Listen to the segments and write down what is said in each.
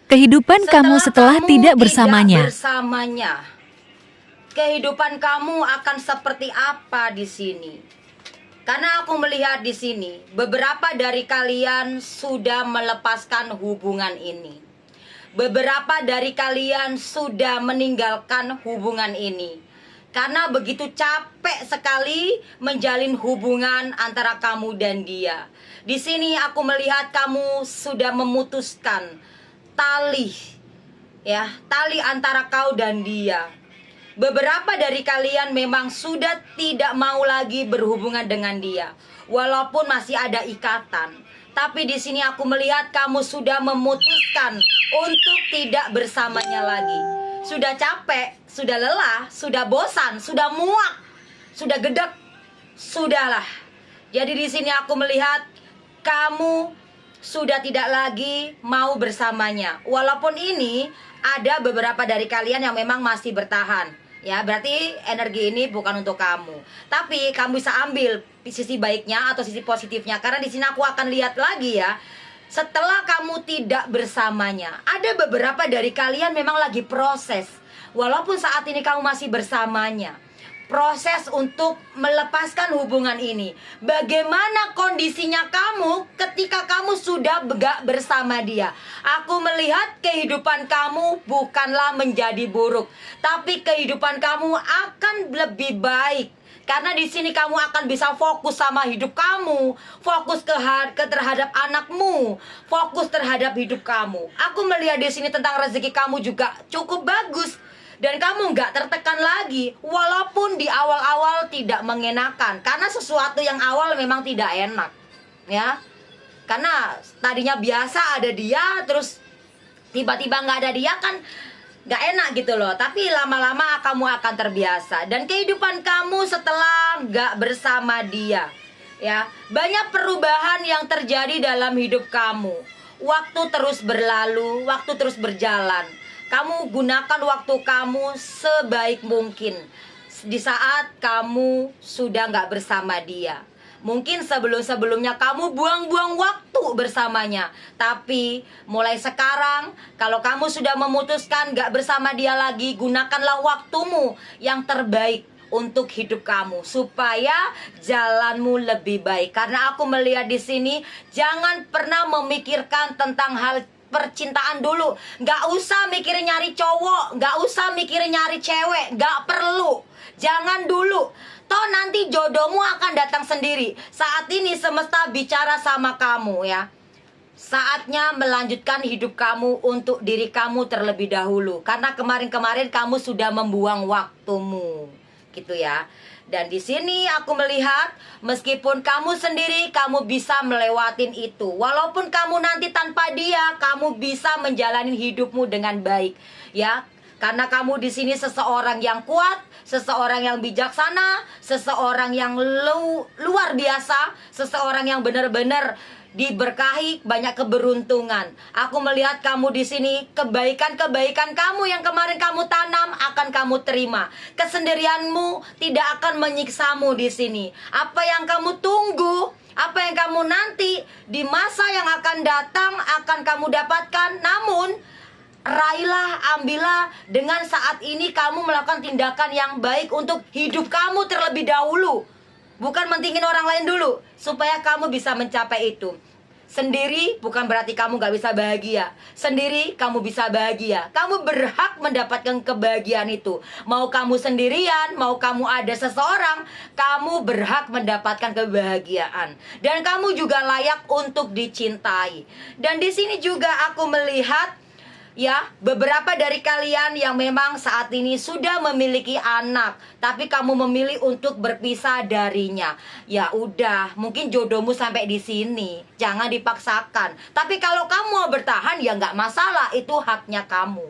Kehidupan kamu setelah tidak bersamanya. Kehidupan kamu akan seperti apa di sini? Karena aku melihat di sini beberapa dari kalian sudah melepaskan hubungan ini. Beberapa dari kalian sudah meninggalkan hubungan ini. Karena begitu capek sekali menjalin hubungan antara kamu dan dia. Di sini aku melihat kamu sudah memutuskan tali, ya, tali antara kau dan dia. Beberapa dari kalian memang sudah tidak mau lagi berhubungan dengan dia, walaupun masih ada ikatan. Tapi di sini aku melihat kamu sudah memutuskan untuk tidak bersamanya lagi. Sudah capek, sudah lelah, sudah bosan, sudah muak, sudah gedek, sudahlah. Jadi di sini aku melihat kamu sudah tidak lagi mau bersamanya. Walaupun ini ada beberapa dari kalian yang memang masih bertahan. Ya, berarti energi ini bukan untuk kamu. Tapi kamu bisa ambil sisi baiknya atau sisi positifnya. Karena di sini aku akan lihat lagi ya. Setelah kamu tidak bersamanya, ada beberapa dari kalian memang lagi proses. Walaupun saat ini kamu masih bersamanya, proses untuk melepaskan hubungan ini. Bagaimana kondisinya kamu ketika kamu sudah gak bersama dia? Aku melihat kehidupan kamu bukanlah menjadi buruk, tapi kehidupan kamu akan lebih baik. Karena di sini kamu akan bisa fokus sama hidup kamu, fokus terhadap anakmu, fokus terhadap hidup kamu. Aku melihat di sini tentang rezeki kamu juga cukup bagus. Dan kamu nggak tertekan lagi, walaupun di awal-awal tidak mengenakan. Karena sesuatu yang awal memang tidak enak, ya. Karena tadinya biasa ada dia, terus tiba-tiba nggak ada dia kan nggak enak gitu loh. Tapi lama-lama kamu akan terbiasa. Dan kehidupan kamu setelah nggak bersama dia, ya, banyak perubahan yang terjadi dalam hidup kamu. Waktu terus berlalu, waktu terus berjalan. Kamu gunakan waktu kamu sebaik mungkin di saat kamu sudah nggak bersama dia. Mungkin sebelum-sebelumnya kamu buang-buang waktu bersamanya. Tapi mulai sekarang, kalau kamu sudah memutuskan nggak bersama dia lagi, gunakanlah waktumu yang terbaik untuk hidup kamu supaya jalanmu lebih baik. Karena aku melihat di sini, jangan pernah memikirkan tentang hal percintaan dulu. Gak usah mikirin nyari cowok, gak usah mikirin nyari cewek, gak perlu. Jangan dulu. Toh nanti jodohmu akan datang sendiri. Saat ini semesta bicara sama kamu ya. Saatnya melanjutkan hidup kamu untuk diri kamu terlebih dahulu. Karena kemarin-kemarin kamu sudah membuang waktumu. Gitu ya. Dan di sini aku melihat meskipun kamu sendiri kamu bisa melewatin itu. Walaupun kamu nanti tanpa dia, kamu bisa menjalani hidupmu dengan baik, ya. Karena kamu di sini seseorang yang kuat, seseorang yang bijaksana, seseorang yang luar biasa, seseorang yang benar-benar diberkahi banyak keberuntungan. Aku melihat kamu di sini, kebaikan-kebaikan kamu yang kemarin kamu tanam akan kamu terima. Kesendirianmu tidak akan menyiksamu di sini. Apa yang kamu tunggu, apa yang kamu nanti di masa yang akan datang akan kamu dapatkan. Namun raihlah, ambillah dengan saat ini kamu melakukan tindakan yang baik untuk hidup kamu terlebih dahulu. Bukan mentingin orang lain dulu supaya kamu bisa mencapai itu. Sendiri bukan berarti kamu gak bisa bahagia. Sendiri kamu bisa bahagia. Kamu berhak mendapatkan kebahagiaan itu. Mau kamu sendirian, mau kamu ada seseorang, kamu berhak mendapatkan kebahagiaan. Dan kamu juga layak untuk dicintai. Dan di sini juga aku melihat ya, beberapa dari kalian yang memang saat ini sudah memiliki anak, tapi kamu memilih untuk berpisah darinya. Ya udah, mungkin jodohmu sampai di sini. Jangan dipaksakan. Tapi kalau kamu mau bertahan ya nggak masalah, itu haknya kamu.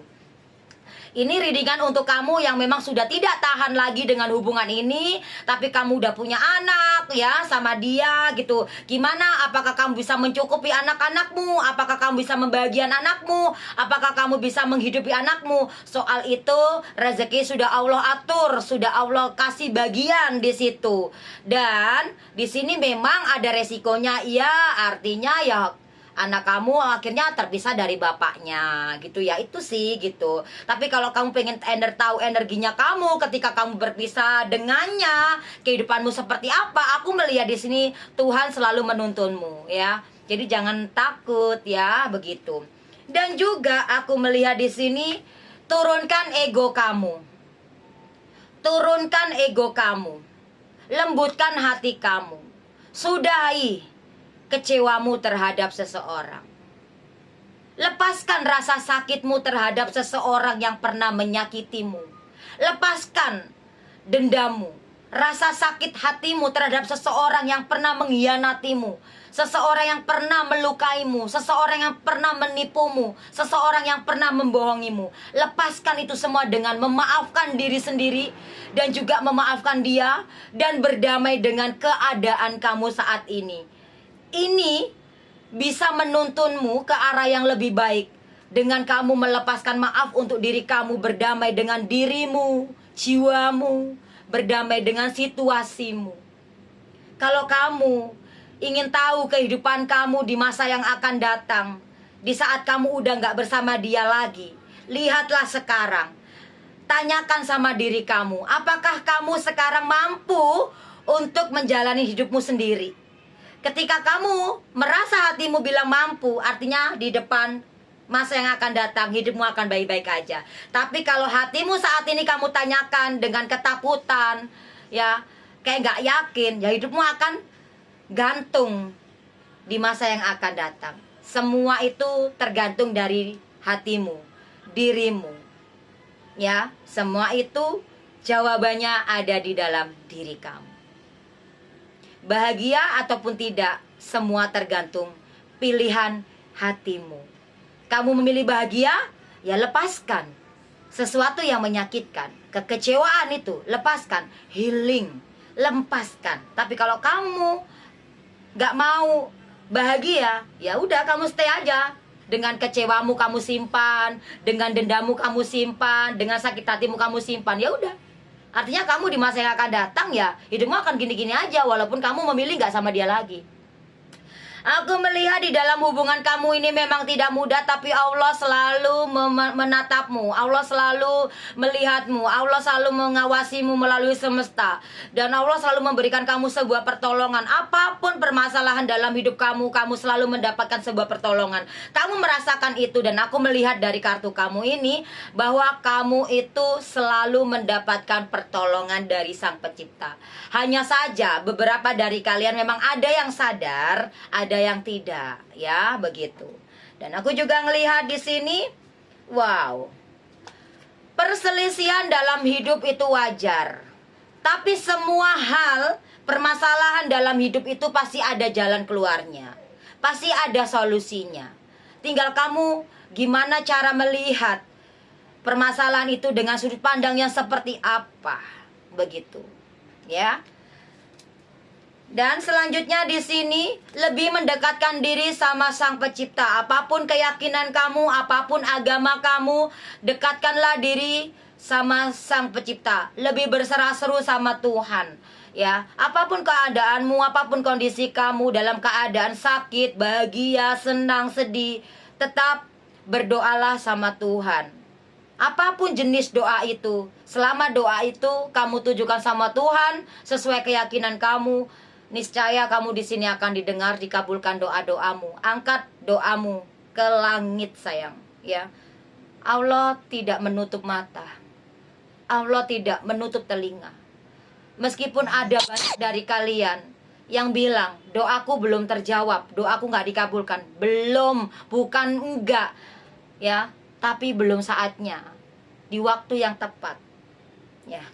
Ini readingan untuk kamu yang memang sudah tidak tahan lagi dengan hubungan ini, tapi kamu udah punya anak ya sama dia gitu. Gimana? Apakah kamu bisa mencukupi anak-anakmu? Apakah kamu bisa membahagiakan anakmu? Apakah kamu bisa menghidupi anakmu? Soal itu rezeki sudah Allah atur, sudah Allah kasih bagian di situ. Dan di sini memang ada resikonya, ya, artinya ya anak kamu akhirnya terpisah dari bapaknya gitu ya, itu sih gitu. Tapi kalau kamu pengen tahu energinya kamu ketika kamu berpisah dengannya, kehidupanmu seperti apa, aku melihat di sini Tuhan selalu menuntunmu ya. Jadi jangan takut ya, begitu. Dan juga aku melihat di sini, turunkan ego kamu. Turunkan ego kamu. Lembutkan hati kamu. Sudahi kecewamu terhadap seseorang. Lepaskan rasa sakitmu terhadap seseorang yang pernah menyakitimu. Lepaskan dendammu, rasa sakit hatimu terhadap seseorang yang pernah mengkhianatimu, seseorang yang pernah melukaimu, seseorang yang pernah menipumu, seseorang yang pernah membohongimu. Lepaskan itu semua dengan memaafkan diri sendiri dan juga memaafkan dia, dan berdamai dengan keadaan kamu saat ini. Ini bisa menuntunmu ke arah yang lebih baik dengan kamu melepaskan maaf untuk diri kamu, berdamai dengan dirimu, jiwamu, berdamai dengan situasimu. Kalau kamu ingin tahu kehidupan kamu di masa yang akan datang, di saat kamu udah gak bersama dia lagi, lihatlah sekarang. Tanyakan sama diri kamu, apakah kamu sekarang mampu untuk menjalani hidupmu sendiri? Ketika kamu merasa hatimu bilang mampu, artinya di depan masa yang akan datang hidupmu akan baik-baik aja. Tapi kalau hatimu saat ini kamu tanyakan dengan ketakutan, ya kayak gak yakin, ya hidupmu akan gantung di masa yang akan datang. Semua itu tergantung dari hatimu, dirimu. Ya, semua itu jawabannya ada di dalam diri kamu. Bahagia ataupun tidak, semua tergantung pilihan hatimu. Kamu memilih bahagia, ya lepaskan sesuatu yang menyakitkan. Kekecewaan itu, lepaskan. Healing, lepaskan. Tapi kalau kamu gak mau bahagia, ya udah kamu stay aja. Dengan kecewamu kamu simpan, dengan dendamu kamu simpan, dengan sakit hatimu kamu simpan, ya udah. Artinya kamu di masa yang akan datang ya hidupmu akan gini-gini aja, walaupun kamu memilih gak sama dia lagi. Aku melihat di dalam hubungan kamu ini memang tidak mudah, tapi Allah selalu menatapmu, Allah selalu melihatmu, Allah selalu mengawasimu melalui semesta. Dan Allah selalu memberikan kamu sebuah pertolongan. Apapun permasalahan dalam hidup kamu, kamu selalu mendapatkan sebuah pertolongan. Kamu merasakan itu, dan aku melihat dari kartu kamu ini bahwa kamu itu selalu mendapatkan pertolongan dari Sang Pencipta. Hanya saja beberapa dari kalian memang ada yang sadar, ada yang tidak, ya begitu. Dan aku juga ngelihat di sini, wow, perselisihan dalam hidup itu wajar. Tapi semua hal, permasalahan dalam hidup itu pasti ada jalan keluarnya, pasti ada solusinya. Tinggal kamu gimana cara melihat permasalahan itu dengan sudut pandang yang seperti apa, begitu, ya. Dan selanjutnya di sini lebih mendekatkan diri sama Sang Pencipta. Apapun keyakinan kamu, apapun agama kamu, dekatkanlah diri sama Sang Pencipta. Lebih berserah-seru sama Tuhan. Ya, apapun keadaanmu, apapun kondisi kamu, dalam keadaan sakit, bahagia, senang, sedih, tetap berdoalah sama Tuhan. Apapun jenis doa itu, selama doa itu kamu tujukan sama Tuhan sesuai keyakinan kamu, niscaya kamu di sini akan didengar, dikabulkan doa-doamu. Angkat doamu ke langit, sayang, ya. Allah tidak menutup mata. Allah tidak menutup telinga. Meskipun ada banyak dari kalian yang bilang doaku belum terjawab, doaku nggak dikabulkan. Belum, bukan enggak, ya, tapi belum saatnya, di waktu yang tepat, ya.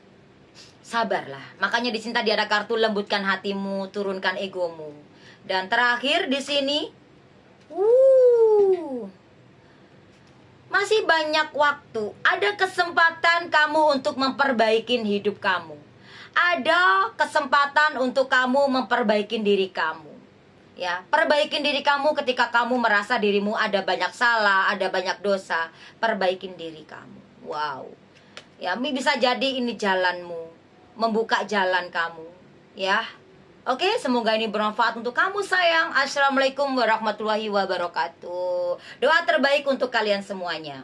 Sabarlah. Makanya di sini tadi ada kartu lembutkan hatimu, turunkan egomu. Dan terakhir di sini, masih banyak waktu. Ada kesempatan kamu untuk memperbaiki hidup kamu. Ada kesempatan untuk kamu memperbaiki diri kamu. Ya, perbaikin diri kamu ketika kamu merasa dirimu ada banyak salah, ada banyak dosa. Perbaikin diri kamu. Wow. Ya, bisa jadi ini jalanmu, membuka jalan kamu, ya. Oke, semoga ini bermanfaat untuk kamu sayang. Assalamualaikum warahmatullahi wabarakatuh. Doa terbaik untuk kalian semuanya.